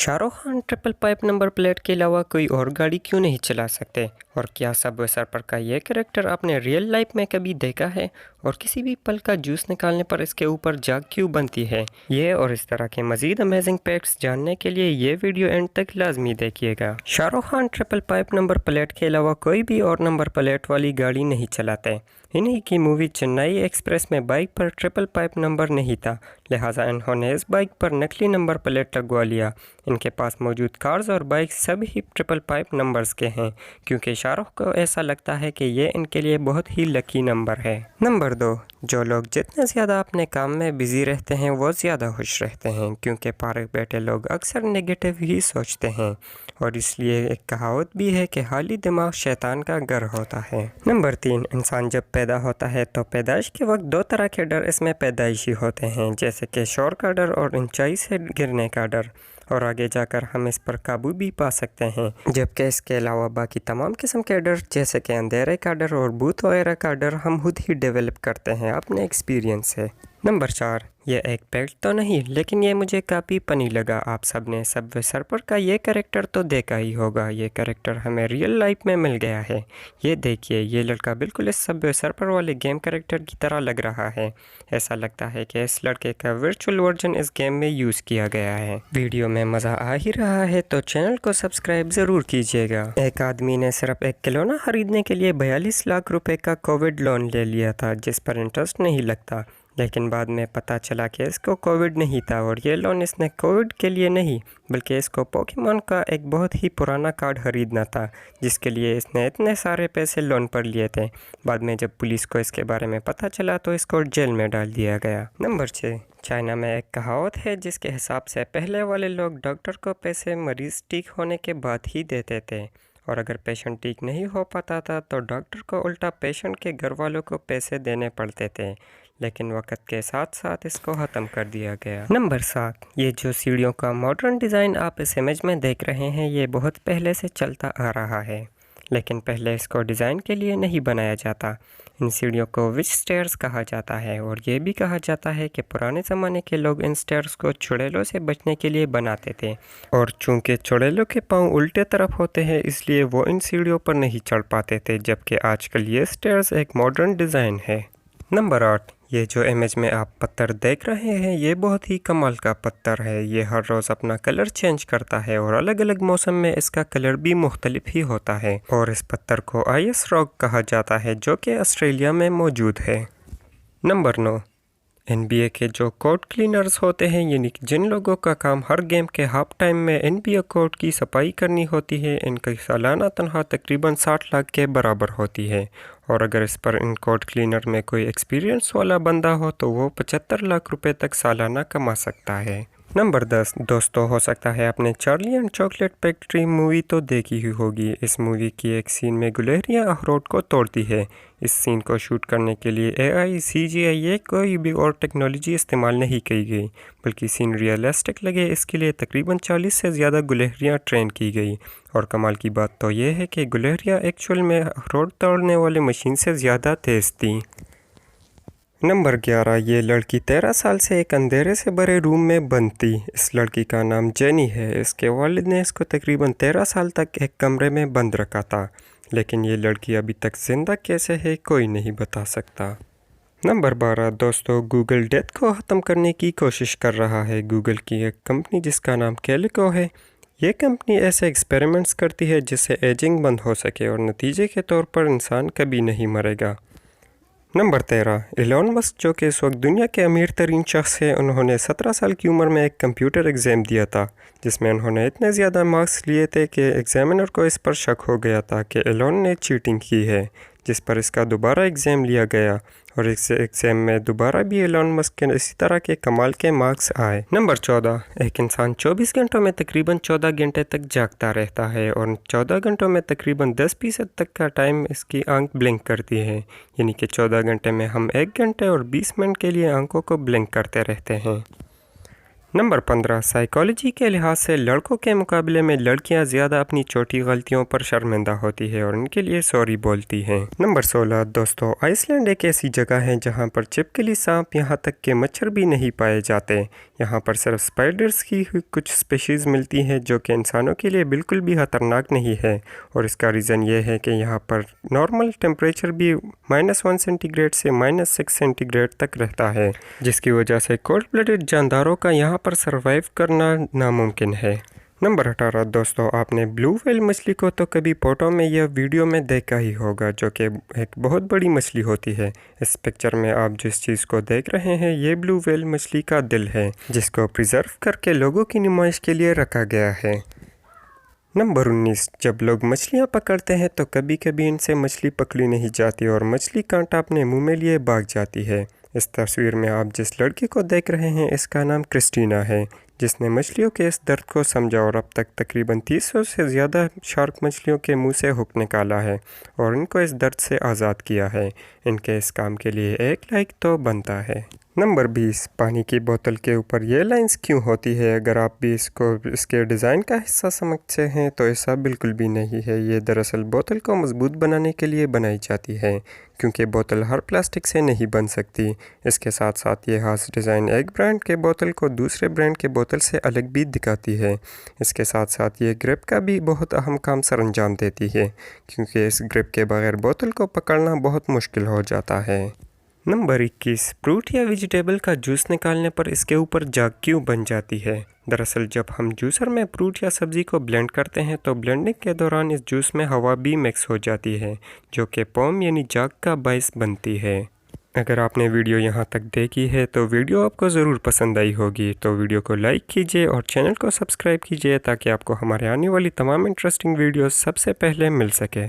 Shahrukh Khan triple pipe number plate के अलावा कोई और गाड़ी क्यों नहीं चला सकते? और क्या सबवे सर्फर का ये कैरेक्टर आपने रियल लाइफ में कभी देखा है? और किसी भी पल का जूस निकालने पर इसके ऊपर जाग क्यों बनती है? ये और इस तरह के मज़ीद अमेजिंग फैक्ट्स जानने के लिए ये वीडियो एंड तक लाजमी देखिएगा। Shahrukh Khan triple pipe number plate के अलावा कोई भी और नंबर प्लेट वाली गाड़ी नहीं चलाते। इन्हीं की मूवी चेन्नई एक्सप्रेस में बाइक पर ट्रिपल पाइप नंबर नहीं था, लिहाजा इन्होंने इस बाइक पर नकली नंबर प्लेट लगवा लिया। इनके पास मौजूद कार्स और बाइक सभी ही ट्रिपल पाइप नंबर्स के हैं, क्योंकि शाहरुख को ऐसा लगता है कि ये इनके लिए बहुत ही लकी नंबर है। नंबर 2, जो लोग जितने ज़्यादा अपने काम में बिजी रहते हैं वो ज़्यादा खुश रहते हैं, क्योंकि पार्क बैठे लोग अक्सर नेगेटिव ही सोचते हैं। और इसलिए एक कहावत भी है कि खाली दिमाग शैतान का घर होता है। नंबर 3, इंसान जब पैदा होता है तो पैदाइश के वक्त दो तरह के डर इसमें पैदाइशी होते हैं, जैसे कि शोर का डर और ऊंचाई से गिरने का डर। और आगे जाकर हम इस पर काबू भी पा सकते हैं, जबकि इसके अलावा बाकी तमाम किस्म के डर जैसे कि अंधेरे का डर और भूत वगैरह का डर हम खुद ही डेवलप करते हैं अपने एक्सपीरियंस से। नंबर 4, ये एक फैक्ट तो नहीं, लेकिन ये मुझे काफ़ी फनी लगा। आप सब ने सबवे सर्फर का ये कैरेक्टर तो देखा ही होगा। ये कैरेक्टर हमें रियल लाइफ में मिल गया है। ये देखिए, ये लड़का बिल्कुल इस सबवे सर्फर वाले गेम कैरेक्टर की तरह लग रहा है। ऐसा लगता है कि इस लड़के का वर्चुअल वर्जन इस गेम में यूज़ किया गया है। वीडियो में मज़ा आ ही रहा है तो चैनल को सब्सक्राइब ज़रूर कीजिएगा। एक आदमी ने सिर्फ एक खिलौना खरीदने के लिए 42 लाख रुपए का कोविड लोन ले लिया था, जिस पर इंटरेस्ट नहीं लगता। लेकिन बाद में पता चला कि इसको कोविड नहीं था और ये लोन इसने कोविड के लिए नहीं, बल्कि इसको पोकेमॉन का एक बहुत ही पुराना कार्ड खरीदना था, जिसके लिए इसने इतने सारे पैसे लोन पर लिए थे। बाद में जब पुलिस को इसके बारे में पता चला तो इसको जेल में डाल दिया गया। नंबर 6, चाइना में एक कहावत है जिसके हिसाब से पहले वाले लोग डॉक्टर को पैसे मरीज़ ठीक होने के बाद ही देते थे, और अगर पेशेंट ठीक नहीं हो पाता था तो डॉक्टर को उल्टा पेशेंट के घर वालों को पैसे देने पड़ते थे। लेकिन वक्त के साथ साथ इसको ख़त्म कर दिया गया। नंबर 7, ये जो सीढ़ियों का मॉडर्न डिज़ाइन आप इस इमेज में देख रहे हैं, ये बहुत पहले से चलता आ रहा है, लेकिन पहले इसको डिज़ाइन के लिए नहीं बनाया जाता। इन सीढ़ियों को विच स्टेयर्स कहा जाता है, और ये भी कहा जाता है कि पुराने ज़माने के लोग इन स्टेयर्स को चुड़ैलों से बचने के लिए बनाते थे, और चूंकि चुड़ैलों के पाँव उल्टे तरफ होते हैं इसलिए वो इन सीढ़ियों पर नहीं चढ़ पाते थे, जबकि आजकल ये स्टेयर्स एक मॉडर्न डिज़ाइन है। नंबर 8, ये जो इमेज में आप पत्थर देख रहे हैं ये बहुत ही कमाल का पत्थर है। ये हर रोज़ अपना कलर चेंज करता है और अलग अलग मौसम में इसका कलर भी मुख्तलिफ ही होता है। और इस पत्थर को आइस रॉक कहा जाता है, जो कि ऑस्ट्रेलिया में मौजूद है। नंबर 9, NBA के जो कोर्ट क्लीनर्स होते हैं, यानी कि जिन लोगों का काम हर गेम के हाफ टाइम में NBA कोर्ट की सफाई करनी होती है, इनकी सालाना तनख्वाह तकरीबन 60 लाख के बराबर होती है। और अगर इस पर इन कोर्ट क्लीनर में कोई एक्सपीरियंस वाला बंदा हो तो वो 75 लाख रुपए तक सालाना कमा सकता है। नंबर 10, दोस्तों हो सकता है आपने Charlie and chocolate factory movie तो देखी ही होगी। इस मूवी की एक सीन में गुलहरियाँ अखरोट को तोड़ती है। इस सीन को शूट करने के लिए AI, CGI या कोई भी और टेक्नोलॉजी इस्तेमाल नहीं की गई, बल्कि सीन रियलिस्टिक लगे इसके लिए तकरीबन 40 से ज़्यादा गुलहरियाँ ट्रेन की गई। और कमाल की बात तो ये है कि गुलहरियाँ एक्चुअल में अखरोट तोड़ने वाली मशीन से ज़्यादा तेज़ थी। नंबर 11, ये लड़की 13 साल से एक अंधेरे से भरे रूम में बंद थी। इस लड़की का नाम जेनी है। इसके वालिद ने इसको तकरीबन 13 साल तक एक कमरे में बंद रखा था, लेकिन ये लड़की अभी तक जिंदा कैसे है कोई नहीं बता सकता। नंबर 12, दोस्तों गूगल डेथ को ख़त्म करने की कोशिश कर रहा है। गूगल की एक कंपनी जिसका नाम कैलिको है, ये कंपनी ऐसे एक्सपेरिमेंट्स करती है जिससे एजिंग बंद हो सके, और नतीजे के तौर पर इंसान कभी नहीं मरेगा। नंबर 13, एलोन मस्क जो कि इस वक्त दुनिया के अमीर तरीन शख्स है, उन्होंने 17 साल की उम्र में एक कंप्यूटर एग्ज़ाम दिया था, जिसमें उन्होंने इतने ज़्यादा मार्क्स लिए थे कि एग्ज़ामिनर को इस पर शक हो गया था कि एलोन ने चीटिंग की है, जिस पर इसका दोबारा एग्ज़ाम लिया गया, और इस एग्ज़ाम में दोबारा भी एलोन मस्क के इसी तरह के कमाल के मार्क्स आए। नंबर 14, एक इंसान 24 घंटों में तकरीबन 14 घंटे तक जागता रहता है, और 14 घंटों में तकरीबन 10% तक का टाइम इसकी आंख ब्लिंक करती है, यानी कि 14 घंटे में हम 1 घंटे और 20 मिनट के लिए आंखों को ब्लिंक करते रहते हैं। नंबर 15 साइकोलॉजी के लिहाज से लड़कों के मुकाबले में लड़कियां ज़्यादा अपनी छोटी गलतियों पर शर्मिंदा होती है और उनके लिए सॉरी बोलती हैं। नंबर 16 दोस्तों, आइसलैंड एक ऐसी जगह है जहां पर छिपकली, सांप, यहां तक के मच्छर भी नहीं पाए जाते। यहां पर सिर्फ स्पाइडर्स की ही कुछ स्पीशीज़ मिलती हैं जो कि इंसानों के लिए बिल्कुल भी ख़तरनाक नहीं है, और इसका रीज़न ये है कि यहाँ पर नॉर्मल टेम्परेचर भी -1 सेंटीग्रेड से -6 सेंटीग्रेड तक रहता है, जिसकी वजह से कोल्ड ब्लडेड जानदारों का यहाँ पर सरवाइव करना नामुमकिन है। नंबर 18 दोस्तों, आपने ब्लू व्हेल मछली को तो कभी फोटो में या वीडियो में देखा ही होगा, जो कि एक बहुत बड़ी मछली होती है। इस पिक्चर में आप जिस चीज़ को देख रहे हैं ये ब्लू व्हेल मछली का दिल है, जिसको प्रिजर्व करके लोगों की नुमाइश के लिए रखा गया है। नंबर 19, जब लोग मछलियाँ पकड़ते हैं तो कभी कभी इनसे मछली पकड़ी नहीं जाती और मछली कांटा अपने मुंह में लिए भाग जाती है। इस तस्वीर में आप जिस लड़की को देख रहे हैं इसका नाम क्रिस्टीना है, जिसने मछलियों के इस दर्द को समझा और अब तक तकरीबन 300 से ज़्यादा शार्क मछलियों के मुंह से हुक निकाला है और इनको इस दर्द से आज़ाद किया है। इनके इस काम के लिए एक लाइक तो बनता है। नंबर 20, पानी की बोतल के ऊपर ये लाइंस क्यों होती है? अगर आप भी इसके डिज़ाइन का हिस्सा समझते हैं तो ऐसा बिल्कुल भी नहीं है। ये दरअसल बोतल को मजबूत बनाने के लिए बनाई जाती है, क्योंकि बोतल हर प्लास्टिक से नहीं बन सकती। इसके साथ साथ ये खास डिज़ाइन एक ब्रांड के बोतल को दूसरे ब्रांड के बोतल से अलग भी दिखाती है। इसके साथ साथ ये ग्रिप का भी बहुत अहम काम सर अंजाम देती है, क्योंकि इस ग्रिप के बगैर बोतल को पकड़ना बहुत मुश्किल हो जाता है। नंबर 21, फ्रूट या वेजिटेबल का जूस निकालने पर इसके ऊपर जाग क्यों बन जाती है? दरअसल जब हम जूसर में फ्रूट या सब्ज़ी को ब्लेंड करते हैं तो ब्लेंडिंग के दौरान इस जूस में हवा भी मिक्स हो जाती है, जो कि फोम यानी जाग का बायस बनती है। अगर आपने वीडियो यहाँ तक देखी है तो वीडियो आपको ज़रूर पसंद आई होगी, तो वीडियो को लाइक कीजिए और चैनल को सब्सक्राइब कीजिए ताकि आपको हमारे आने वाली तमाम इंटरेस्टिंग वीडियोस सबसे पहले मिल सके।